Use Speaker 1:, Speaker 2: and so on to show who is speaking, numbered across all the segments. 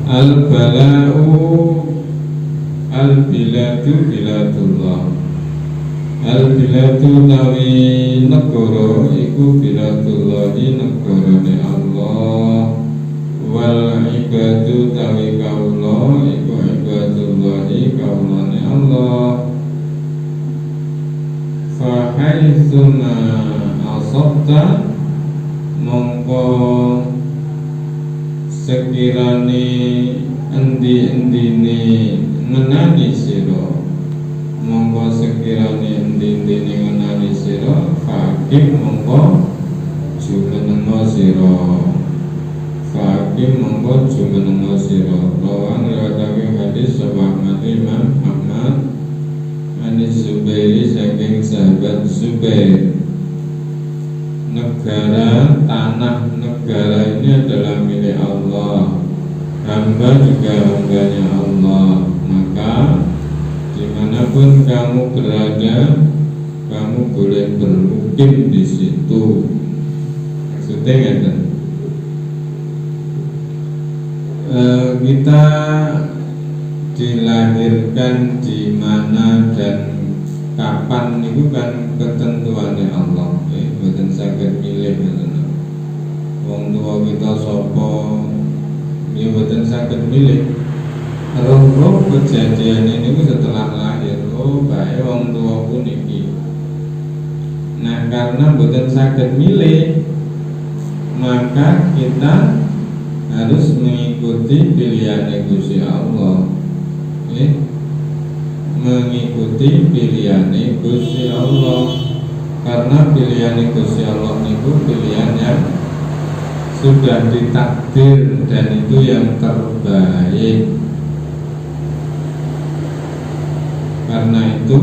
Speaker 1: Al-bala'u al-biladu biladullah. Al-biladu tawi negara iku biladullahi negarane Allah. Wal ibadu tawi kaula iku ibadullahi kaulane Allah. Fa haitsuna asabta mongko sekirane endi-endine ngenani sira, mongko sekirane endi-endine ngenani sira, fakih mongko jumenengo sira, fakih mongko jumenengo sira. Rawan riwayatake hadis sahabat Imam Ahmad Anis Zubairi saking sahabat Zubair. Negara, tanah negara ini adalah milik Allah. Hamba juga hambanya Allah. Maka dimanapun kamu berada, kamu boleh bermukim di situ. Maksudnya kan? Kita dilahirkan di mana dan kapan itu kan ketentuannya Allah. Bukan saged milih wong tua kita sapa, ya bukan saged milih. Roh kejadian ini setelah lahir, bae wong tuaku niki. Nah, karena bukan saged milih, maka kita harus mengikuti pilihan Gusti Allah. Mengikuti pilihan Gusti Allah. Karena pilihan Gusti Allah itu pilihan yang sudah ditakdir dan itu yang terbaik. Karena itu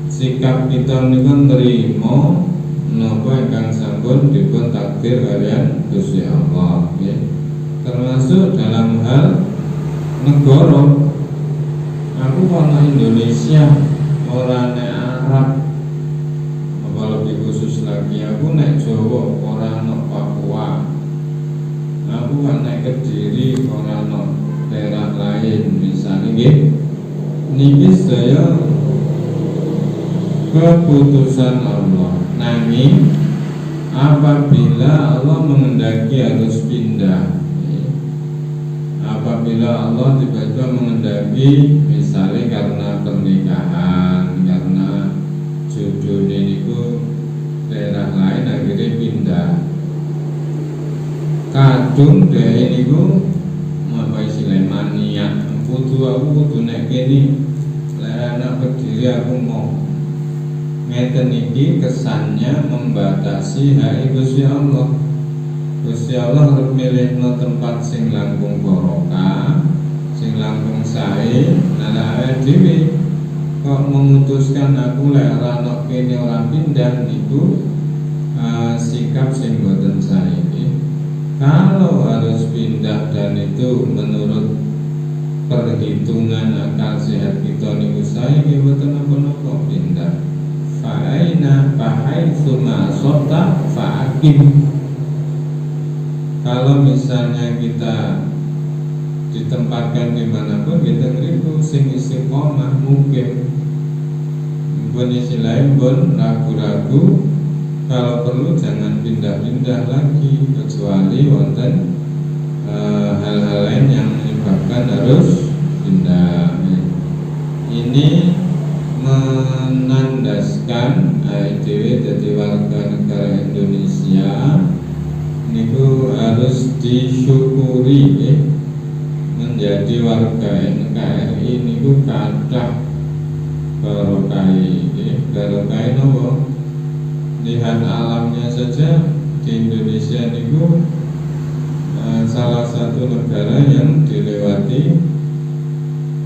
Speaker 1: sikap kita niku nrimo napa ingkang sampun dipun takdir kalian Gusti Allah, ya. Termasuk dalam hal negara. Aku ana Indonesia, orang Arab, apa lebih khusus lagi aku naik Jawa, orang no Papua, aku kan naik Kediri, orang no daerah lain, misalnya gitu. Niki saya keputusan Allah. Nanging apabila Allah mengendaki harus pindah, apabila Allah tiba-tiba mengendaki misalnya karena pernikahan, karena jodoh niku daerah lain akhirnya pindah. Kadung daerah niku apa istilah mania, aku kudu nek kene lah anak Kediri aku mau ngeten iki kesannya membatasi hak Gusti Allah. Gusti Allah harus milih no tempat sing langkung barokah, sing langkung sae, nala dhewe kok memutuskan aku lek ora nok kene ora pindah niku sikap sing boten sae. Kalau harus pindah dan itu menurut perhitungan akal sehat kita niku sae nggih boten napa-napa pindah. Fa'aina fahaitsu ma sota fa'akim. Kalau misalnya kita ditempatkan dimanapun kita ngeribu sing istiqomah mungkin pun istilahnya pun ragu-ragu, kalau perlu jangan pindah-pindah lagi kecuali wonten hal-hal lain yang menyebabkan harus pindah. Ini menandaskan IDW dari warga negara Indonesia niku harus disyukuri, menjadi warga NKRI niku kathah barokai nopo. Lihat alamnya saja di Indonesia negara yang dilewati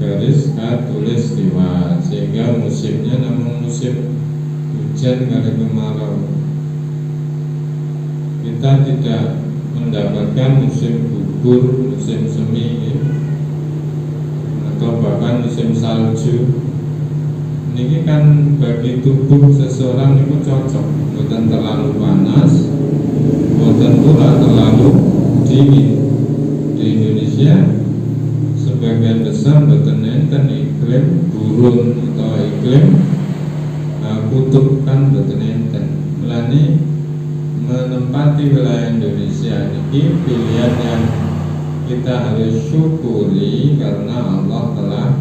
Speaker 1: garis khatulistiwa, sehingga musimnya namanya musim hujan kali kemarau. Kita tidak mendapatkan musim gugur, musim semi, atau bahkan musim salju. Ini kan bagi tubuh seseorang itu cocok, bukan terlalu panas, bukan pula terlalu dingin. Di Indonesia sebagian besar bukan enten iklim gurun atau iklim kutub, kan bukan enten. Mulane menempati wilayah Indonesia ini pilihan yang kita harus syukuri, karena Allah telah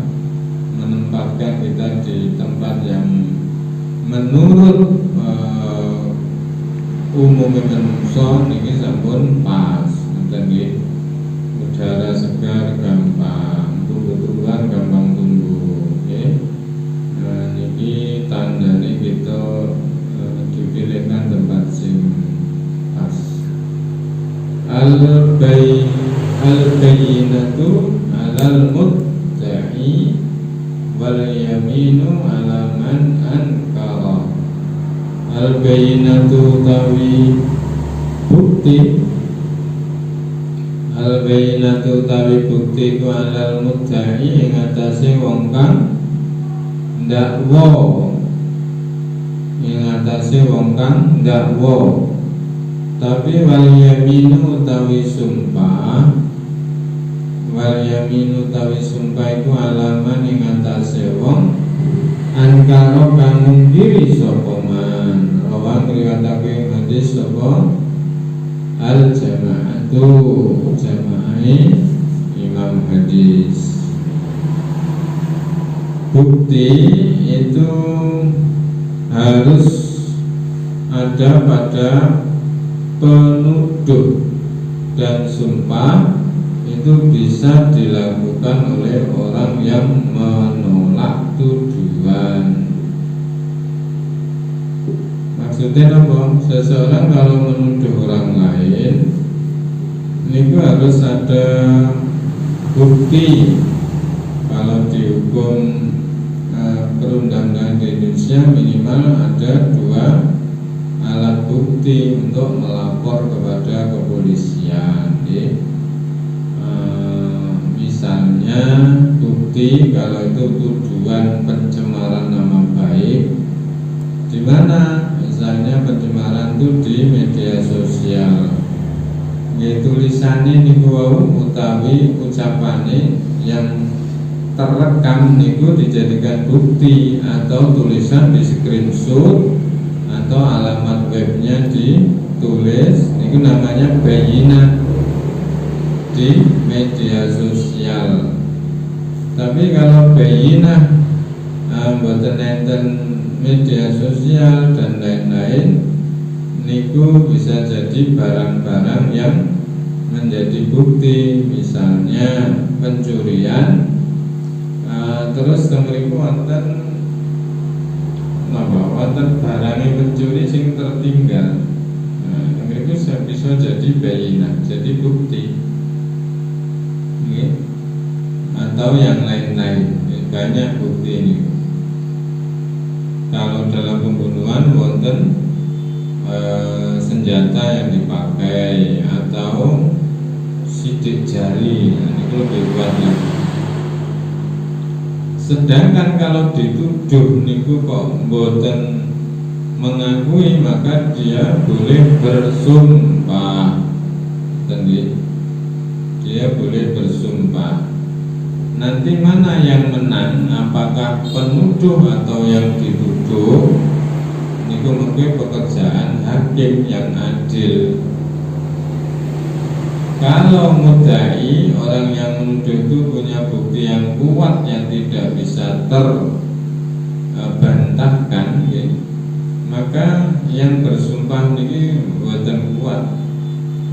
Speaker 1: menempatkan kita di tempat yang menurut umumnya manusia niki sampun pas, nggih. Udara segar gampang, tumbuh-tumbuhan gampang tumbuh, nggih. Nah, niki tandane kita dipilihkan tempat sing pas. Al-bayyinatu 'alal mudda'i wal yaminu 'ala man ankara. Al-bayyinatu tawi bukti, al-bayyinatu tawi bukti ku 'alal mudda'i ing atase wong kang ndakwa, ing atase wong kang ndakwa. Tapi wal yaminu utawi sumpah, wal yaminu utawi sumpah iku alaman ing atase wong ankara kang mungkiri sapa man. Rawang riwayatake hadis sapa al jamaatu, jamaah imam hadis. Bukti itu harus ada pada penuduh, dan sumpah itu bisa dilakukan oleh orang yang menolak tuduhan. Maksudnya apa? Seseorang kalau menuduh orang lain ini harus ada bukti. Kalau dihukum perundang-undangan di Indonesia minimal ada 2 alat bukti untuk melapor kepada kepolisian. Misalnya bukti kalau itu tuduhan pencemaran nama baik, di mana misalnya pencemaran itu di media sosial. Tulisannya niku wau utawi ucapane yang terekam niku dijadikan bukti, atau tulisan di screenshot, atau alamat webnya ditulis, itu namanya bayyinah di media sosial. Tapi kalau bayyinah mboten enten media sosial dan lain-lain, niku bisa jadi barang-barang yang menjadi bukti. Misalnya pencurian, terus kemriku wonten wonten barang yang pencuri sing tertinggal. Nah, itu bisa jadi bayyinah, jadi bukti. Atau yang lain-lain, banyak bukti ini. Kalau dalam pembunuhan wonten senjata yang dipakai atau sidik jari, ini lebih kuat lagi. Sedangkan kalau dituduh niku kok mboten mengakui, maka dia boleh bersumpah. Dia boleh bersumpah. Nanti mana yang menang, apakah penuduh atau yang dituduh? Niku mungkin pekerjaan hakim yang adil. Kalau mudai, orang yang menuduh itu punya bukti yang kuat yang tidak bisa terbantahkan, maka yang bersumpah ini buatan kuat.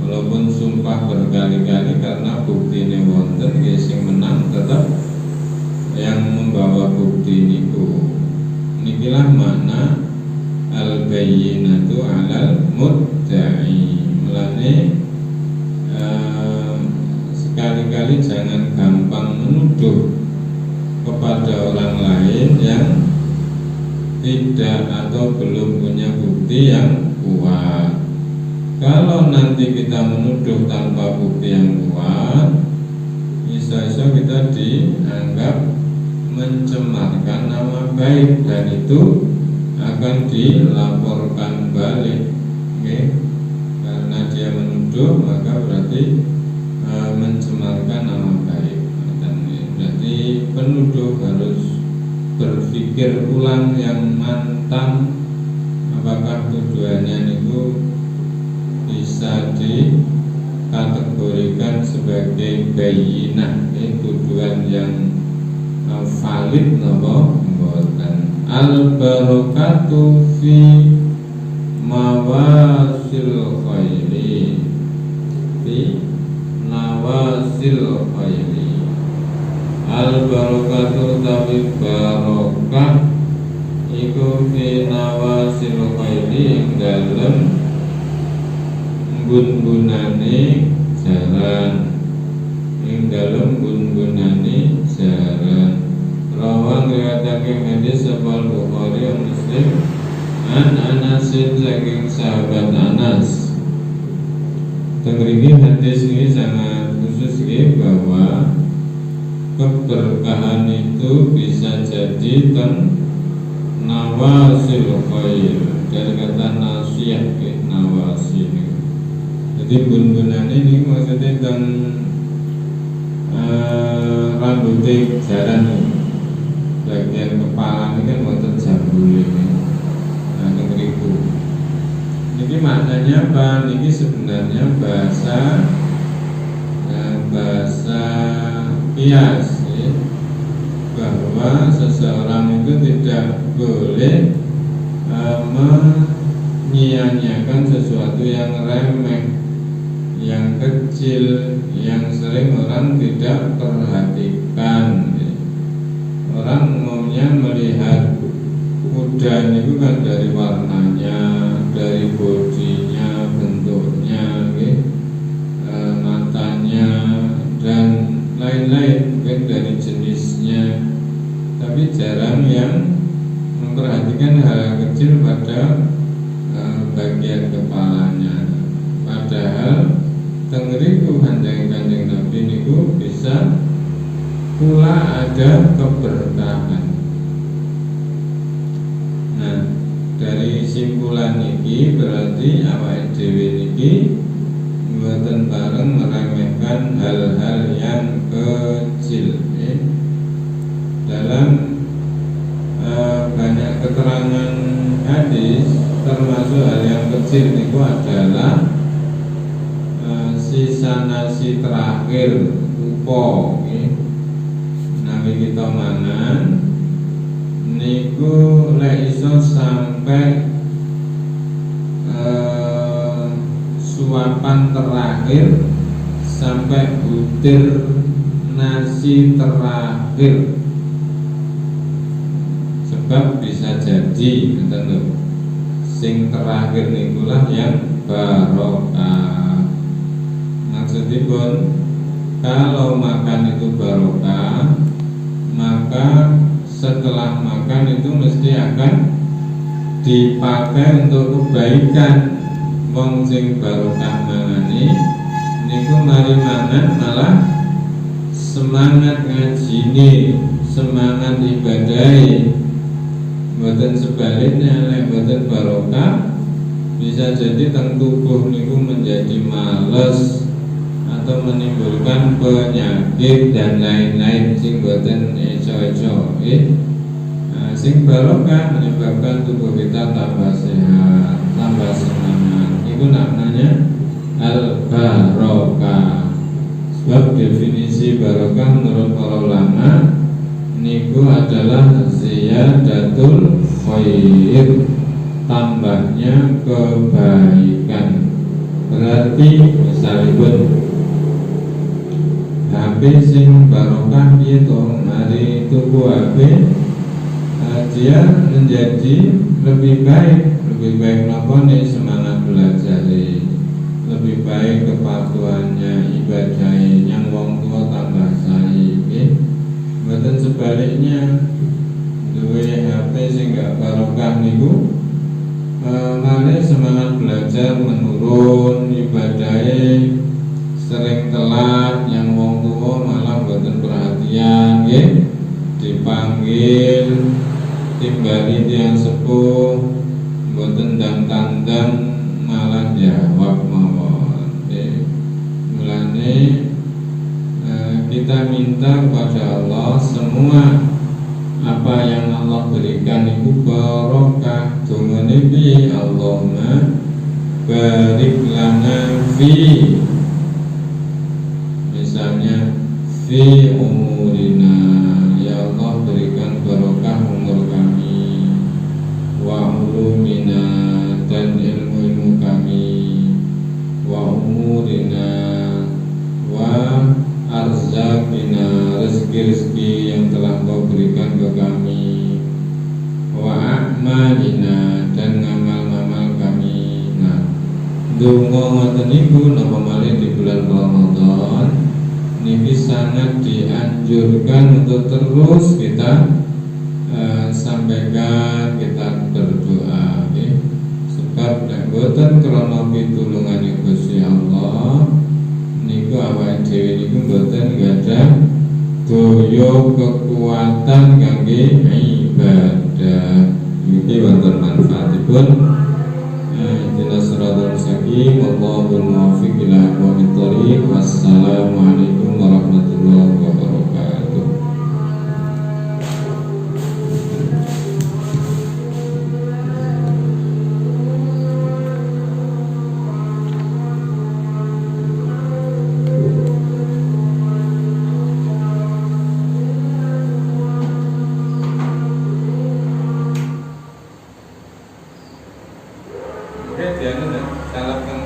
Speaker 1: Walaupun sumpah berkali-kali, karena bukti ini wonten, sing menang tetap yang membawa bukti niku. Nikilah makna al-bayyinatu 'alal mudda'i. Mulane sekali sekali-kali jangan gampang menuduh kepada orang lain yang tidak atau belum punya bukti yang kuat. Kalau nanti kita menuduh tanpa bukti yang kuat, bisa-bisa kita dianggap mencemarkan nama baik, dan itu akan dilaporkan balik. Karena dia menuduh, maka berarti mencemarkan nama baik. Dan berarti penuduh harus berpikir ulang yang matang, apakah tuduhannya itu bisa dikategorikan sebagai bayinah, tuduhan yang valid nopo mboten. Al barakatu fi mawasil khairi, fi nawasil khairi. Al barakatu tapi barokah iku fi nawasil khairi, ing dalem gun-gunane jalan, ing dalem gun-gunane jalan. Rawang riwayatake hadis sapa Bukhari dan Muslim an Anasin saking sahabat Anas. Tengriki hadis ini sangat khusus bahwa keberkahan itu bisa jadi nawasil khair, dari kata nasiyah nawasil. Jadi gun-gunan ini maksudnya rambutnya jaran, bagian kepala ini kan wonten jambul ini. Nah, negeriku. Ini maknanya apa? Ini sebenarnya bahasa kias, ya, bahwa seseorang itu tidak boleh menyia-nyiakan sesuatu yang remeh, yang kecil, yang sering orang tidak perhatikan. Orang umumnya melihat kuda itu kan dari warnanya, dari bodinya, bentuknya, matanya, dan lain-lain, mungkin dari jenisnya. Tapi jarang yang memperhatikan hal kecil pada bagian kepalanya. Padahal tengeriku kanjeng Nabi niku bisa pula ada keberkahan. Nah, dari simpulan ini berarti awake dhewe niki mboten bareng meremehkan hal-hal yang kecil. Dalam banyak keterangan hadis, termasuk hal yang kecil niku adalah sisa nasi terakhir upo, nabi kita mangan niku lek iso sampai suapan terakhir, sampai butir nasi terakhir. Sebab bisa jadi sing terakhir nikulah yang barokah. Maksudipun kalau makan itu barokah, maka setelah makan itu mesti akan dipakai untuk kebaikan. Wong sing barokah mangani niku mari mangan malah semangat ngajine, semangat ibadahi. Mboten sebaliknya, lek mboten barokah bisa jadi teng tubuh niku menjadi males atau menimbulkan penyakit dan lain-lain sing mboten eco-eco. Sing barokah menyebabkan tubuh kita tambah sehat, tambah semangat. Itu namanya al-barokah. Sebab definisi barokah menurut para ulama niku adalah ziyadatul khair, tambahnya kebaikan. Berarti misalipun HP sing barokah itu mari tuku HP, dia menjadi lebih baik napa nih, semangat belajar, lebih baik kepatuhannya, ibadahnya yang wong tua tambah sae, nggih. Mboten sebaliknya duwe HP sing gak barokah niku malah semangat belajar menurun, ibadahnya sering telat, yang wong tua malah mboten perhatian, nggih. Dipanggil timbali tiyang sepuh mboten ndang tandang malah jawab mawon. Mulane kita minta kepada Allah semua apa yang Allah berikan itu barokah. Dungane piye? Allahumma barik lana fi, misalnya fi umurina, ya Allah berikan barokah umur kami, wa ulumina, dan ilmu-ilmu kami, wa umurina, wa arzakina, rezeki-rezeki yang telah Kau berikan ke kami, wa a'malina, dan ngamal-ngamal kami. Nah, donga ngoten niku napa malih di bulan Ramadan niki sangat dianjurkan untuk terus kita sampaikan, kita berdoa, okay? Sebab nek boten krana pitulungane Gusti Allah niku awake dhewe niku boten gadah daya kekuatan kangge ibadah. Niki wonten manfaatipun. Jelas siratal mustaqim, wallahul muwaffiq ila aqwamit thoriq. Wassalamualaikum warahmatullahi wabarakatuh. Oke, jangan salahkan.